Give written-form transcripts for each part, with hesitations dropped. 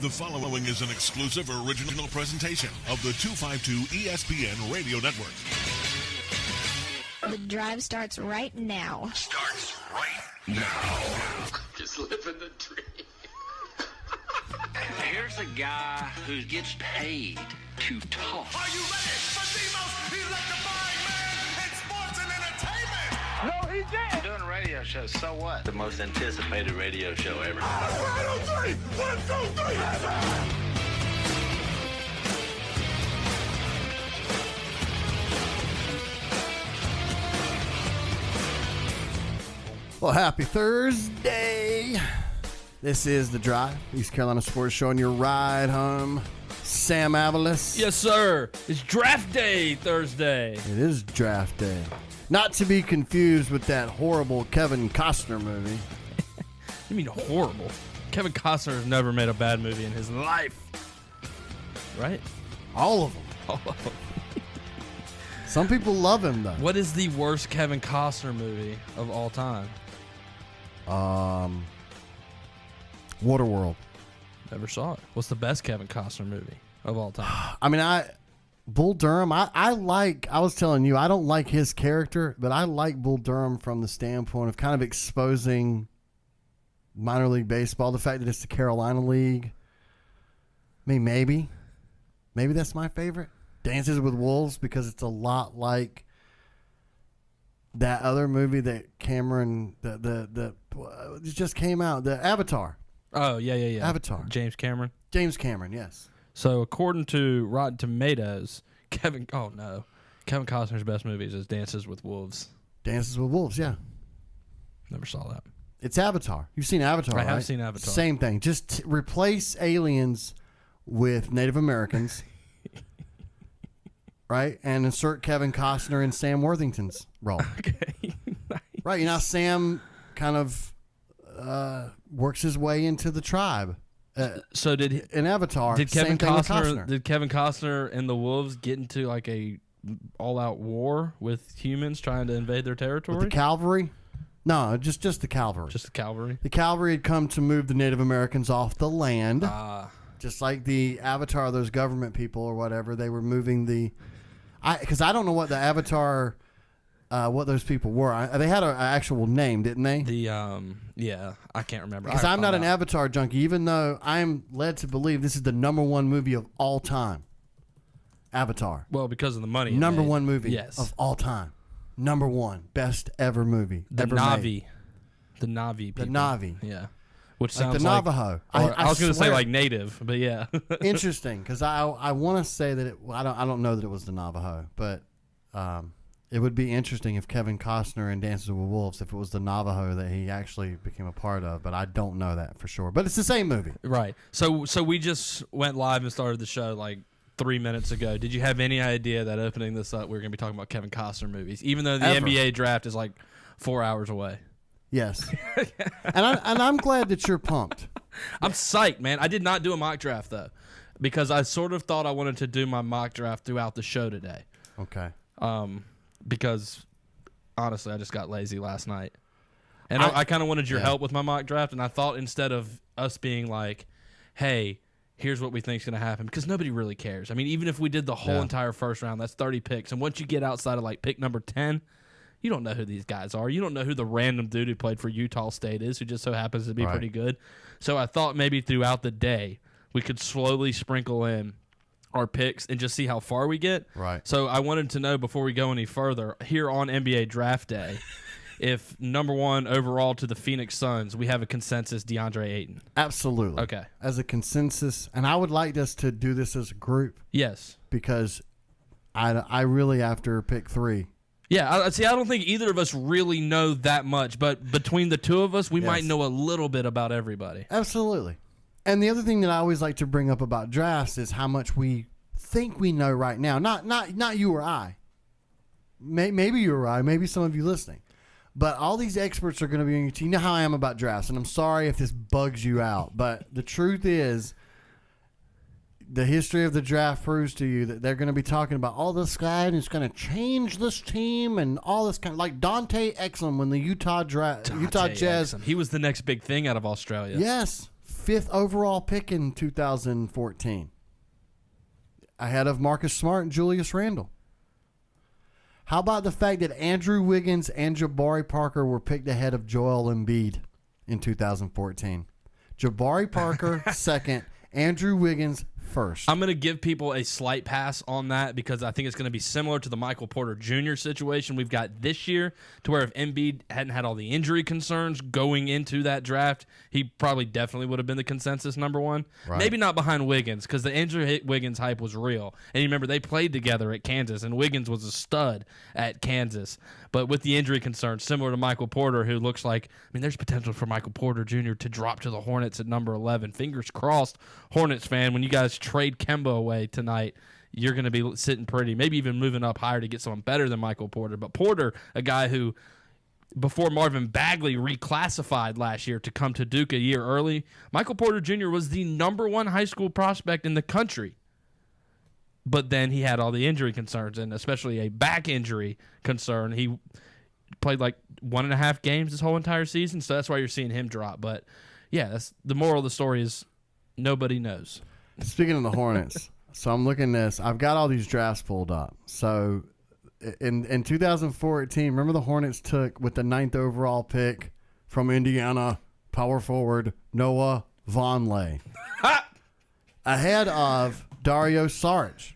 The following is an exclusive original presentation of the 252 ESPN Radio Network. The drive starts right now. Starts right now. Just living the dream. Here's a guy who gets paid to talk. Are you ready for the most electrifying man in sports and entertainment? No, he did. I'm doing a radio show, so what? The most anticipated radio show ever. 1, 2, 3! 1, 2, 3! Well, happy Thursday. This is The Drive, East Carolina Sports Show, on your ride home. Sam Avalos. Yes, sir. It's draft day Thursday. It is draft day. Not to be confused with that horrible Kevin Costner movie. You mean horrible? Kevin Costner has never made a bad movie in his life. Right? All of them. All of them. Some people love him, though. What is the worst Kevin Costner movie of all time? Waterworld. Never saw it. What's the best Kevin Costner movie of all time? I mean, Bull Durham, I was telling you, I don't like his character, but I like Bull Durham from the standpoint of kind of exposing minor league baseball, the fact that it's the Carolina League. I mean, maybe that's my favorite. Dances with Wolves, because it's a lot like that other movie that Cameron, it just came out, the Avatar. Oh, yeah. Avatar. James Cameron, yes. So according to Rotten Tomatoes, Kevin Costner's best movies is Dances with Wolves. Dances with Wolves, yeah. Never saw that. It's Avatar. You've seen Avatar, right? I have seen Avatar. Same thing. Just replace aliens with Native Americans, right? And insert Kevin Costner in Sam Worthington's role. Okay. Nice. Right. You know, Sam kind of works his way into the tribe. So did in Avatar? Did Kevin same thing with Costner? Did Kevin Costner and the Wolves get into like a all-out war with humans trying to invade their territory? With the cavalry? No, just the cavalry. Just the cavalry. The cavalry had come to move the Native Americans off the land. Just like the Avatar, those government people or whatever, they were moving the. Because I don't know what the Avatar, what those people were. They had an actual name, didn't they? Yeah, I can't remember. Because I'm not an Avatar junkie, even though I'm led to believe this is the #1 movie of all time. Avatar. Well, because of the money. #1 movie yes. of all time. #1 best ever movie. The ever Na'vi. Made. The Na'vi people. The Na'vi. Yeah. Which Like sounds the Navajo. I was going to say swear. like native, but yeah. Interesting, because I want to say that I don't know that it was the Navajo, but it would be interesting if Kevin Costner in Dances with Wolves, if it was the Navajo that he actually became a part of, but I don't know that for sure. But it's the same movie. Right. So we just went live and started the show like 3 minutes ago. Did you have any idea that opening this up, we were going to be talking about Kevin Costner movies, even though the NBA draft is like 4 hours away? Yes. and I'm glad that you're pumped. I'm psyched, man. I did not do a mock draft, though, because I sort of thought I wanted to do my mock draft throughout the show today. Okay. Because, honestly, I just got lazy last night. And I kind of wanted your help with my mock draft, and I thought instead of us being like, hey, here's what we think is going to happen, because nobody really cares. I mean, even if we did the whole entire first round, that's 30 picks. And once you get outside of, like, pick number 10, you don't know who these guys are. You don't know who the random dude who played for Utah State is, who just so happens to be pretty good. So I thought maybe throughout the day we could slowly sprinkle in our picks and just see how far we get. Right. So I wanted to know before we go any further, here on NBA Draft Day, if #1 overall to the Phoenix Suns, we have a consensus DeAndre Ayton. Absolutely. Okay. As a consensus, and I would like us to do this as a group. Yes. Because I really, after pick 3. Yeah, I don't think either of us really know that much, but between the two of us, we might know a little bit about everybody. Absolutely. And the other thing that I always like to bring up about drafts is how much we think we know right now. Not you or I. Maybe you or I, maybe some of you listening. But all these experts are going to be on your team. You know how I am about drafts, and I'm sorry if this bugs you out, but the truth is the history of the draft proves to you that they're going to be talking about all this guy and it's going to change this team and all this kind of, like Dante Exum when the Utah Jazz. He was the next big thing out of Australia. Yes. 5th overall pick in 2014. Ahead of Marcus Smart and Julius Randle. How about the fact that Andrew Wiggins and Jabari Parker were picked ahead of Joel Embiid in 2014? Jabari Parker second, Andrew Wiggins first. I'm going to give people a slight pass on that because I think it's going to be similar to the Michael Porter Jr. situation we've got this year, to where if Embiid hadn't had all the injury concerns going into that draft, he probably definitely would have been the consensus number one. Right. Maybe not behind Wiggins, because the Andrew Wiggins hype was real. And you remember they played together at Kansas, and Wiggins was a stud at Kansas. But with the injury concerns, similar to Michael Porter, who looks like, there's potential for Michael Porter Jr. to drop to the Hornets at number 11. Fingers crossed, Hornets fan, when you guys trade Kemba away tonight, you're going to be sitting pretty, maybe even moving up higher to get someone better than Michael Porter. But Porter, a guy who, before Marvin Bagley reclassified last year to come to Duke a year early, Michael Porter Jr. was the number one high school prospect in the country. But then he had all the injury concerns, and especially a back injury concern. He played like 1.5 games this whole entire season, so that's why you're seeing him drop. But, yeah, that's the moral of the story is nobody knows. Speaking of the Hornets, so I'm looking at this. I've got all these drafts pulled up. So in 2014, remember the Hornets took, with the 9th overall pick from Indiana, power forward Noah Vonleh. Ahead of Dario Saric.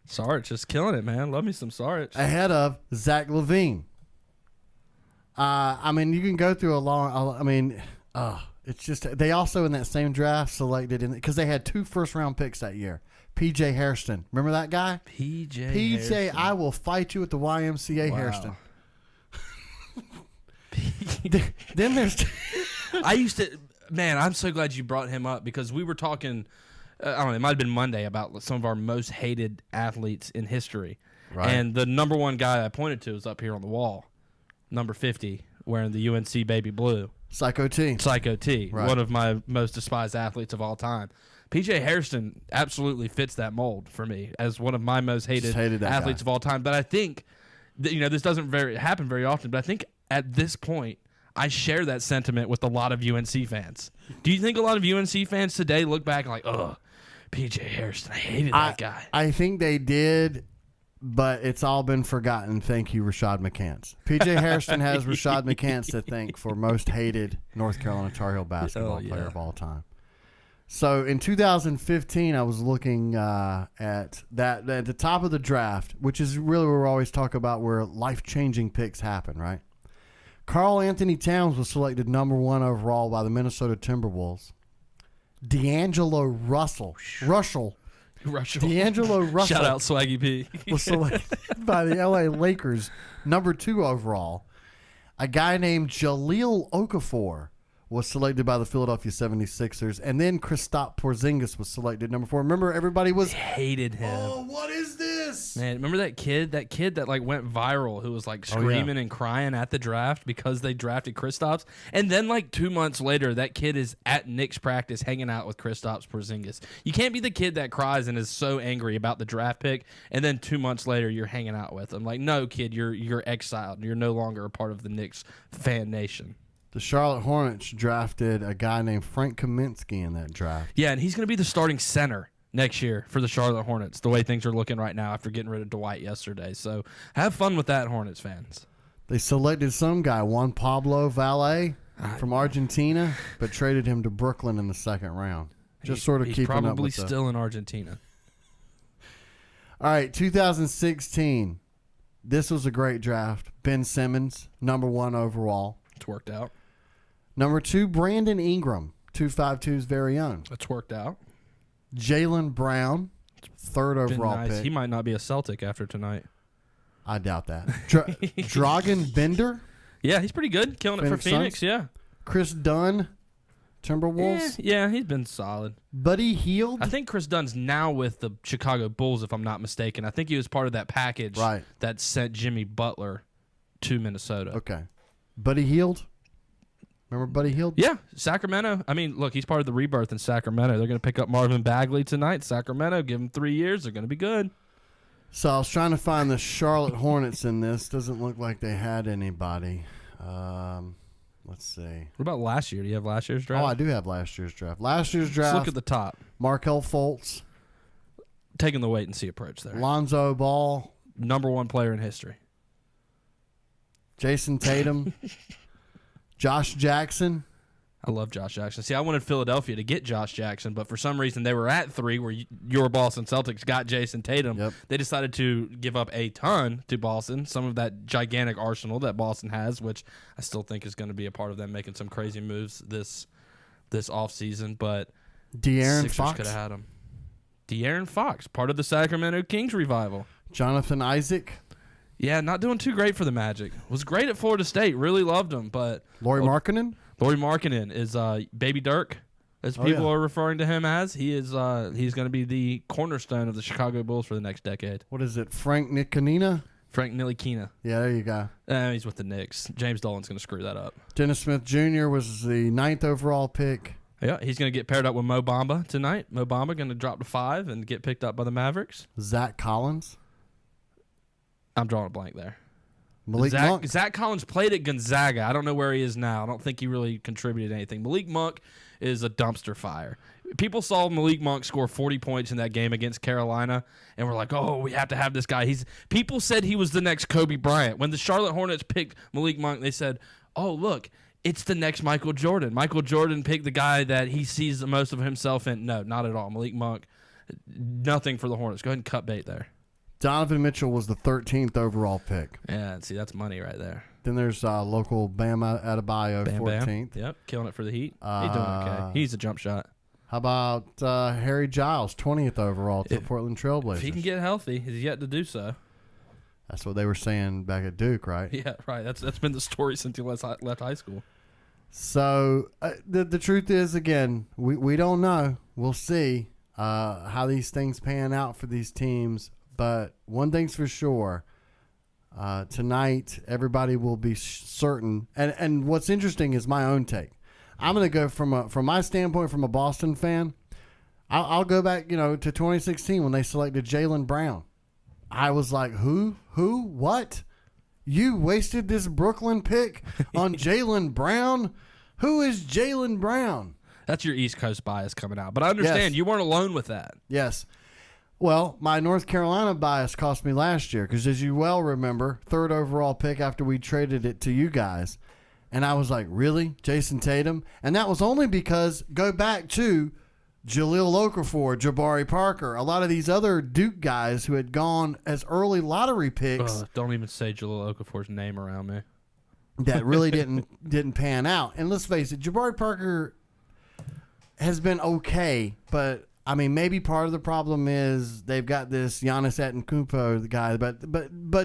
Saric just killing it, man. Love me some Saric. Ahead of Zach LaVine. You can go through a long. It's just they also in that same draft selected because they had 2 first-round picks that year. PJ Hairston, remember that guy? PJ, I will fight you at the YMCA. Wow. Hairston. Then there's. I used to. Man, I'm so glad you brought him up because we were talking. I don't know, it might have been Monday about some of our most hated athletes in history. Right. And the number one guy I pointed to is up here on the wall, number 50, wearing the UNC baby blue. Psycho T. Right. One of my most despised athletes of all time. PJ Hairston absolutely fits that mold for me as one of my most hated athletes of all time. But I think, this doesn't happen very often, but I think at this point, I share that sentiment with a lot of UNC fans. Do you think a lot of UNC fans today look back and like, ugh, PJ Hairston, I hated that guy? I think they did, but it's all been forgotten. Thank you, Rashad McCants. PJ Hairston has Rashad McCants to thank for most hated North Carolina Tar Heel basketball player of all time. So in 2015, I was looking at that at the top of the draft, which is really where we always talk about where life-changing picks happen, right? Karl Anthony Towns was selected number 1 overall by the Minnesota Timberwolves. D'Angelo Russell. D'Angelo Russell. Shout out Swaggy P. Was selected by the LA Lakers, number 2 overall. A guy named Jahlil Okafor was selected by the Philadelphia 76ers. And then Kristaps Porzingis was selected number 4. Remember, everybody hated him. Oh, what is this? Man, remember that kid? That kid that like went viral who was like screaming and crying at the draft because they drafted Kristaps. And then like 2 months later, that kid is at Knicks practice hanging out with Kristaps Porzingis. You can't be the kid that cries and is so angry about the draft pick, and then 2 months later you're hanging out with him. Like, no, kid, you're exiled. You're no longer a part of the Knicks fan nation. The Charlotte Hornets drafted a guy named Frank Kaminsky in that draft. Yeah, and he's going to be the starting center next year for the Charlotte Hornets, the way things are looking right now after getting rid of Dwight yesterday. So have fun with that, Hornets fans. They selected some guy, Juan Pablo Valle from Argentina, but traded him to Brooklyn in the 2nd round. Just sort of keeping up with He's probably still in Argentina. All right, 2016. This was a great draft. Ben Simmons, number 1 overall. It's worked out. Number 2, Brandon Ingram, 252's very own. It's worked out. Jaylen Brown, 3rd overall pick. He might not be a Celtic after tonight. I doubt that. Dragan Bender. Yeah, he's pretty good. Killing it for Phoenix, yeah. Chris Dunn, Timberwolves. Yeah, he's been solid. Buddy Hield. I think Chris Dunn's now with the Chicago Bulls, if I'm not mistaken. I think he was part of that package that sent Jimmy Butler to Minnesota. Okay. Buddy Hield. Remember Buddy Hield? Yeah, Sacramento. I mean, look, he's part of the rebirth in Sacramento. They're going to pick up Marvin Bagley tonight. Sacramento, give him 3 years. They're going to be good. So I was trying to find the Charlotte Hornets in this. Doesn't look like they had anybody. Let Let's see. What about last year? Do you have last year's draft? Oh, I do have last year's draft. Last year's Let's draft. look at the top. Markel Fultz, Taking the wait and see approach there. Lonzo Ball, Number 1 player in history. Jason Tatum, Josh Jackson. I love Josh Jackson. See, I wanted Philadelphia to get Josh Jackson, but for some reason they were at 3 where your Boston Celtics got Jason Tatum. Yep. They decided to give up a ton to Boston, some of that gigantic arsenal that Boston has, which I still think is going to be a part of them making some crazy moves this offseason. But De'Aaron Sixers Fox, could have had him. De'Aaron Fox, part of the Sacramento Kings revival. Jonathan Isaac, Yeah, not doing too great for the Magic. Was great at Florida State. Really loved him, but Lauri Markkanen. Lauri Markkanen is Baby Dirk, as people are referring to him as. He is he's going to be the cornerstone of the Chicago Bulls for the next decade. What is it? Frank Ntilikina? Frank Ntilikina. Yeah, there you go. He's with the Knicks. James Dolan's going to screw that up. Dennis Smith Jr. was the 9th overall pick. Yeah, he's going to get paired up with Mo Bamba tonight. Mo Bamba going to drop to 5 and get picked up by the Mavericks. Zach Collins. I'm drawing a blank there. Malik Monk. Zach Collins played at Gonzaga. I don't know where he is now. I don't think he really contributed anything. Malik Monk is a dumpster fire. People saw Malik Monk score 40 points in that game against Carolina, and were like, oh, we have to have this guy. People said he was the next Kobe Bryant. When the Charlotte Hornets picked Malik Monk, they said, oh, look, it's the next Michael Jordan. Michael Jordan picked the guy that he sees the most of himself in. No, not at all. Malik Monk, nothing for the Hornets. Go ahead and cut bait there. Donovan Mitchell was the 13th overall pick. Yeah, see, that's money right there. Then there's local Bam Adebayo, Bam, 14th. Bam. Yep, killing it for the Heat. He's doing okay. He's a jump shot. How about Harry Giles, 20th overall to the Portland Trailblazers? If he can get healthy, he's yet to do so. That's what they were saying back at Duke, right? Yeah, right. That's been the story since he left high school. So the truth is, again, we don't know. We'll see how these things pan out for these teams. But one thing's for sure, tonight everybody will be certain. And what's interesting is my own take. I'm going to go from my standpoint, from a Boston fan. I'll go back, to 2016 when they selected Jaylen Brown. I was like, who, what? You wasted this Brooklyn pick on Jaylen Brown? Who is Jaylen Brown? That's your East Coast bias coming out. But I understand you weren't alone with that. Yes. Well, my North Carolina bias cost me last year because, as you well remember, 3rd overall pick after we traded it to you guys. And I was like, really? Jason Tatum? And that was only because, go back to Jahlil Okafor, Jabari Parker, a lot of these other Duke guys who had gone as early lottery picks. Don't even say Jahlil Okafor's name around me. That really didn't pan out. And let's face it, Jabari Parker has been okay, but I mean, maybe part of the problem is they've got this Giannis Antetokounmpo, the guy, but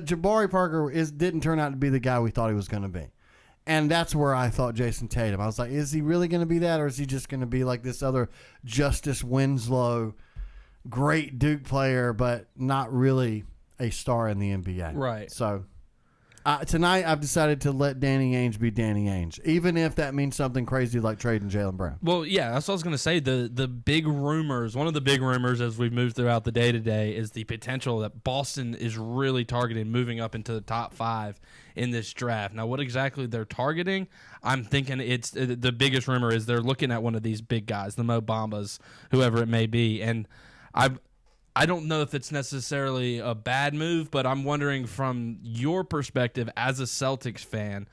Jabari Parker didn't turn out to be the guy we thought he was going to be. And that's where I thought Jason Tatum. I was like, is he really going to be that, or is he just going to be like this other Justice Winslow, great Duke player, but not really a star in the NBA? Right. So tonight I've decided to let Danny Ainge be Danny Ainge, even if that means something crazy like trading Jaylen Brown. Well, yeah, that's what I was going to say. The big rumors, one of the big rumors as we've moved throughout the day today is the potential that Boston is really targeting moving up into the top 5 in this draft. Now, what exactly they're targeting, I'm thinking it's the biggest rumor is they're looking at one of these big guys, the Mo Bambas, whoever it may be. And I don't know if it's necessarily a bad move, but I'm wondering from your perspective as a Celtics fan,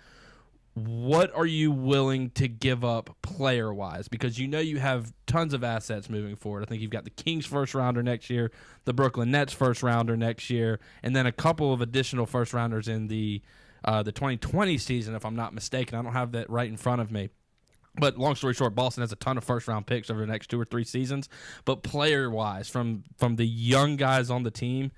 what are you willing to give up player-wise? Because you have tons of assets moving forward. I think you've got the Kings first-rounder next year, the Brooklyn Nets first-rounder next year, and then a couple of additional first-rounders in the 2020 season, if I'm not mistaken. I don't have that right in front of me. But long story short, Boston has a ton of first-round picks over the next 2 or 3 seasons. But player-wise, from the young guys on the team,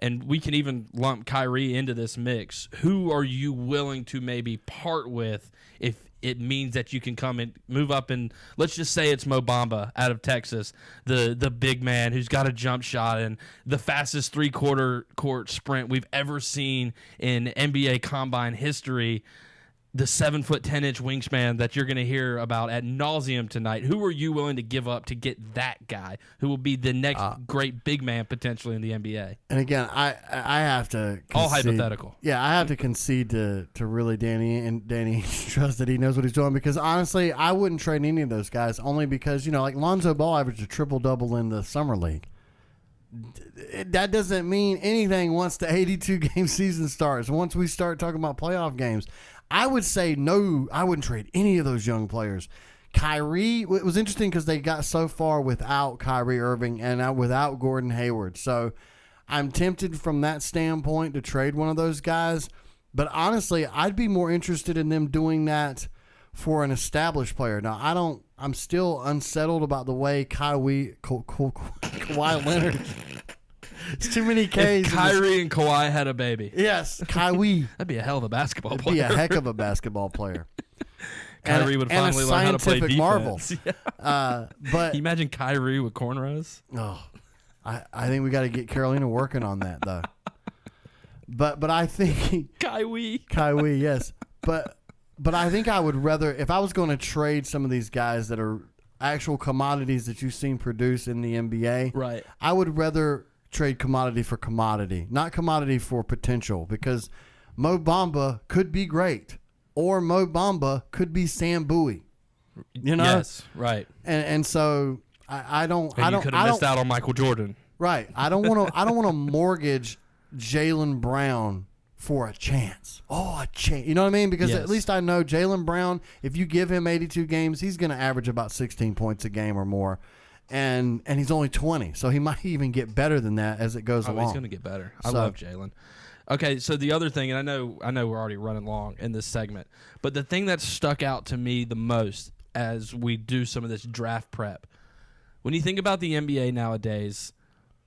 and we can even lump Kyrie into this mix, who are you willing to maybe part with if it means that you can come and move up and let's just say it's Mo Bamba out of Texas, the big man who's got a jump shot and the fastest 3/4 court sprint we've ever seen in NBA Combine history. the 7'10" wingspan that you're going to hear about ad nauseum tonight. Who are you willing to give up to get that guy who will be the next great big man potentially in the NBA? And again, I have to concede, all hypothetical. Yeah, I have to concede to really Danny, and Danny trust that he knows what he's doing, because honestly, I wouldn't trade any of those guys, only because, like Lonzo Ball averaged a triple-double in the summer league. That doesn't mean anything once the 82-game season starts. Once we start talking about playoff games, I would say no, I wouldn't trade any of those young players. Kyrie, it was interesting because they got so far without Kyrie Irving and without Gordon Hayward. So I'm tempted from that standpoint to trade one of those guys. But honestly, I'd be more interested in them doing that for an established player. Now, I'm still unsettled about the way Kawhi Leonard. It's too many Ks. If Kyrie and Kawhi had a baby. Yes, Kyrie. That'd be a hell of a basketball player. Be a heck of a basketball player. Kyrie would finally learn how to play defense. Marvel. Yeah. But can you imagine Kyrie with cornrows? Oh, I think we got to get Carolina working on that though. But I think Kyrie, yes. But I think I would rather, if I was going to trade some of these guys that are actual commodities that you've seen produce in the NBA, right? I would rather trade commodity for commodity, not commodity for potential, because Mo Bamba could be great, or Mo Bamba could be Sam Bowie. Yes, right. And so I don't. You could have missed out on Michael Jordan. Right. I don't want to mortgage Jaylen Brown for a chance. Oh, a chance. You know what I mean? Because at least I know Jaylen Brown, if you give him 82 games, he's going to average about 16 points a game or more. And he's only 20, so he might even get better than that as it goes along. He's going to get better. I love Jaylen. Okay, so the other thing, and I know we're already running long in this segment, but the thing that stuck out to me the most as we do some of this draft prep, when you think about the NBA nowadays,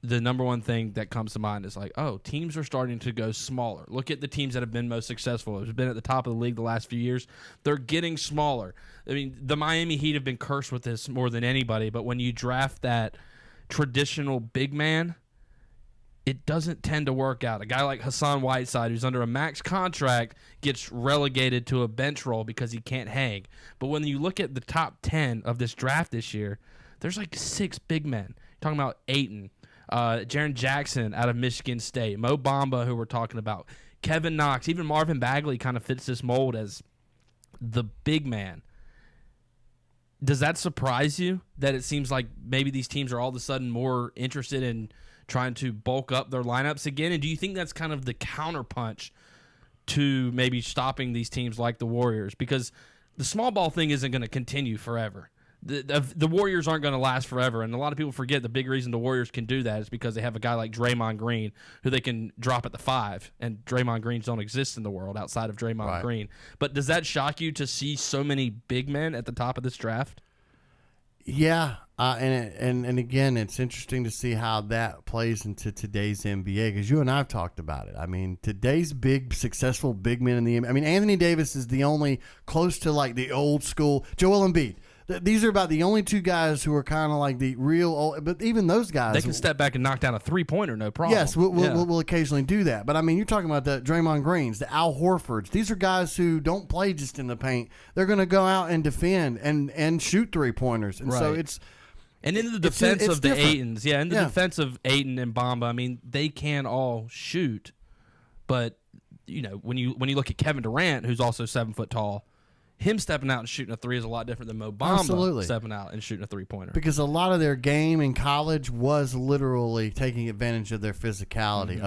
the number one thing that comes to mind is like, oh, teams are starting to go smaller. Look at the teams that have been most successful. Have been at the top of the league the last few years. They're getting smaller. I mean, the Miami Heat have been cursed with this more than anybody, but when you draft that traditional big man, it doesn't tend to work out. A guy like Hassan Whiteside, who's under a max contract, gets relegated to a bench role because he can't hang. But when you look at the top 10 of this draft this year, there's like 6 big men. You're talking about Ayton, Jaren Jackson out of Michigan State, Mo Bamba, who we're talking about, Kevin Knox, even Marvin Bagley kind of fits this mold as the big man. Does that surprise you that it seems like maybe these teams are all of a sudden more interested in trying to bulk up their lineups again? And do you think that's kind of the counterpunch to maybe stopping these teams like the Warriors? Because the small ball thing isn't going to continue forever. The Warriors aren't going to last forever, and a lot of people forget the big reason the Warriors can do that is because they have a guy like Draymond Green who they can drop at the 5, and Draymond Greens don't exist in the world outside of Draymond Green. But does that shock you to see so many big men at the top of this draft? Yeah, and again, it's interesting to see how that plays into today's NBA, because you and I have talked about it. I mean, today's big, successful big men in the NBA. I mean, Anthony Davis is the only close to like the old school. Joel Embiid. These are about the only 2 guys who are kind of like the real old, but even those guys, they can step back and knock down a 3-pointer, no problem. Yes, we'll occasionally do that. But I mean, you're talking about the Draymond Greens, the Al Horfords. These are guys who don't play just in the paint. They're going to go out and defend and shoot 3-pointers. And so it's. And in the defense of the different. Aytons, in the defense of Ayton and Bamba, I mean, they can all shoot, but when you look at Kevin Durant, who's also 7 foot tall, him stepping out and shooting a 3 is a lot different than Mo Bamba stepping out and shooting a 3-pointer. Because a lot of their game in college was literally taking advantage of their physicality.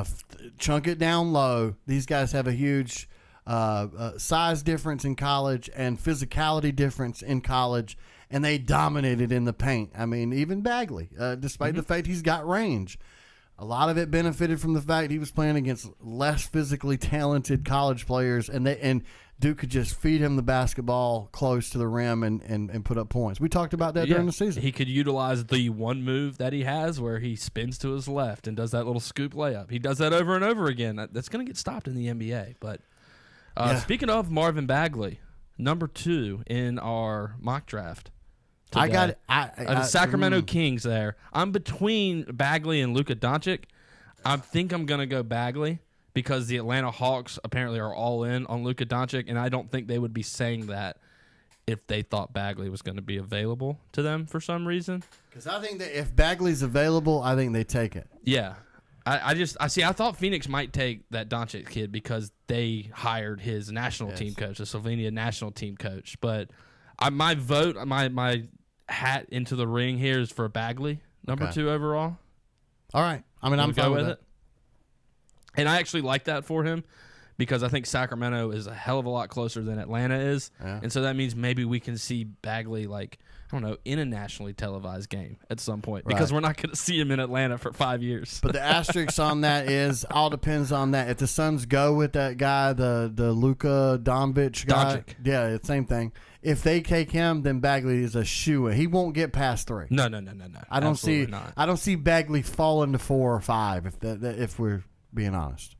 Chunk it down low. These guys have a huge size difference in college and physicality difference in college, and they dominated in the paint. I mean, even Bagley, despite the fact he's got range. A lot of it benefited from the fact he was playing against less physically talented college players, and Duke could just feed him the basketball close to the rim and put up points. We talked about that during the season. He could utilize the one move that he has where he spins to his left and does that little scoop layup. He does that over and over again. That's going to get stopped in the NBA. But speaking of Marvin Bagley, number 2 in our mock draft. Today. I got it. The Sacramento Kings there. I'm between Bagley and Luka Doncic. I think I'm going to go Bagley because the Atlanta Hawks apparently are all in on Luka Doncic, and I don't think they would be saying that if they thought Bagley was going to be available to them for some reason. Because I think that if Bagley's available, I think they take it. Yeah. I thought Phoenix might take that Doncic kid because they hired his national team coach, the Slovenia national team coach. But my vote, my hat into the ring here is for Bagley, number 2 overall. All right. I mean, I'm fine with it. And I actually like that for him because I think Sacramento is a hell of a lot closer than Atlanta is. Yeah. And so that means maybe we can see Bagley, like, I don't know, in a nationally televised game at some point because we're not going to see him in Atlanta for 5 years. But the asterisk on that is all depends on that. If the Suns go with that guy, the Luka Doncic guy. Doncic. Yeah, it's same thing. If they take him, then Bagley is a shoo. He won't get past 3. No. I don't see Bagley falling to 4 or 5 if we're being honest.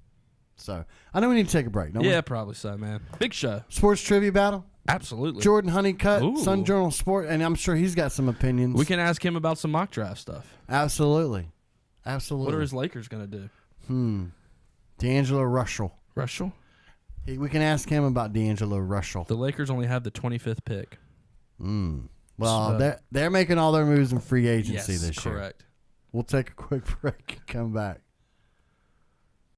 So I know we need to take a break. Yeah, probably so, man. Big show. Sports trivia battle. Absolutely. Jordan Honeycutt, Sun Journal Sport, and I'm sure he's got some opinions. We can ask him about some mock draft stuff. Absolutely. What are his Lakers going to do? D'Angelo Russell. Russell? We can ask him about D'Angelo Russell. The Lakers only have the 25th pick. Well, they're making all their moves in free agency this year. Correct. We'll take a quick break and come back.